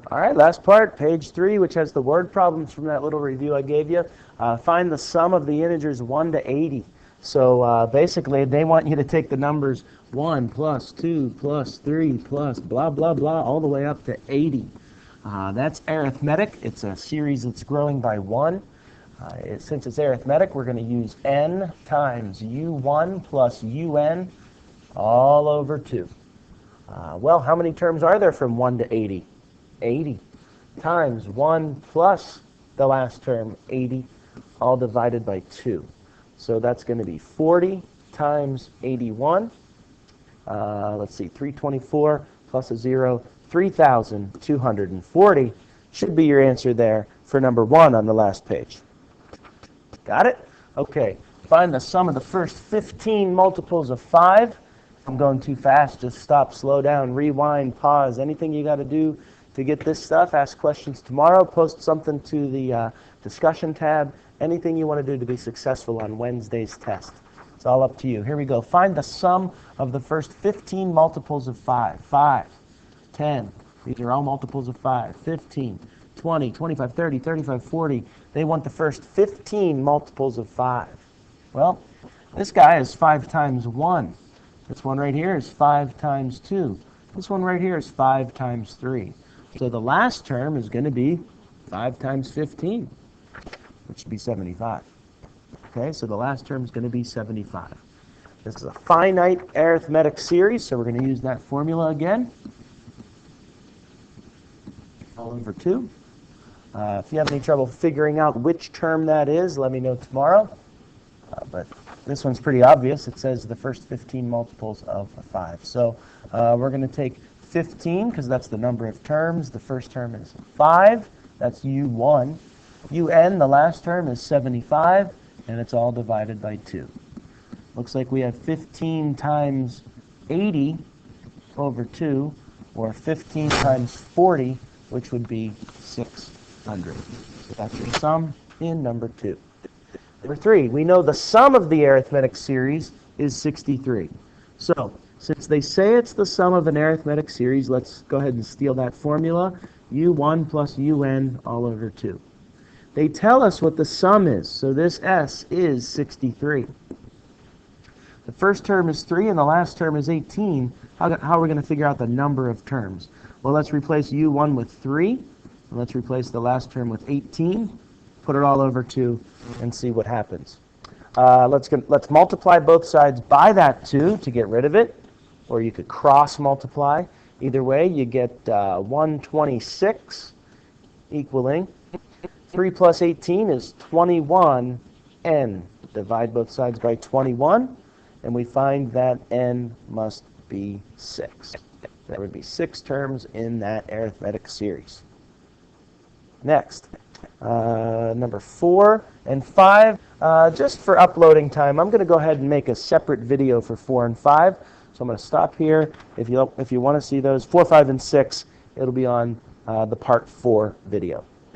All right, last part, page 3, which has the word problems from that little review I gave you. Find the sum of the integers 1 to 80. So basically, they want you to take the numbers 1 plus 2 plus 3 plus blah, blah, blah, all the way up to 80. That's arithmetic. It's a series that's growing by 1. Since it's arithmetic, we're going to use n times u1 plus un all over 2. Well, how many terms are there from 1 to 80? 80 times 1 plus the last term, 80, all divided by 2. So that's going to be 40 times 81. Let's see, 324 plus a 0, 3,240 should be your answer there for number 1 on the last page. Got it? Okay, find the sum of the first 15 multiples of 5. If I'm going too fast, just stop, slow down, rewind, pause, anything you got to do to get this stuff. Ask questions tomorrow. Post something to the discussion tab. Anything you want to do to be successful on Wednesday's test. It's all up to you. Here we go. Find the sum of the first 15 multiples of 5. 5, 10. These are all multiples of 5. 15, 20, 25, 30, 35, 40. They want the first 15 multiples of 5. Well, this guy is 5 times 1. This one right here is 5 times 2. This one right here is 5 times 3. So the last term is going to be 5 times 15, which would be 75. Okay, so the last term is going to be 75. This is a finite arithmetic series, so we're going to use that formula again. All over 2. If you have any trouble figuring out which term that is, let me know tomorrow. But this one's pretty obvious. It says the first 15 multiples of 5. So we're going to take 15, because that's the number of terms. The first term is 5. That's U1. UN, the last term, is 75, and it's all divided by 2. Looks like we have 15 times 80 over 2, or 15 times 40, which would be 600. So that's your sum in number 2. Number 3, we know the sum of the arithmetic series is 63. So, since they say it's the sum of an arithmetic series, let's go ahead and steal that formula. U1 plus UN all over 2. They tell us what the sum is, so this S is 63. The first term is 3 and the last term is 18. How are we going to figure out the number of terms? Well, let's replace U1 with 3. And let's replace the last term with 18. Put it all over 2 and see what happens. Let's multiply both sides by that 2 to get rid of it. Or you could cross multiply. Either way, you get 126 equaling 3 plus 18 is 21 n. Divide both sides by 21, and we find that n must be 6. There would be 6 terms in that arithmetic series. Next, number 4 and 5. Just for uploading time, I'm going to go ahead and make a separate video for 4 and 5. So I'm going to stop here. If you want to see those, 4, 5, and 6, it'll be on the part 4 video.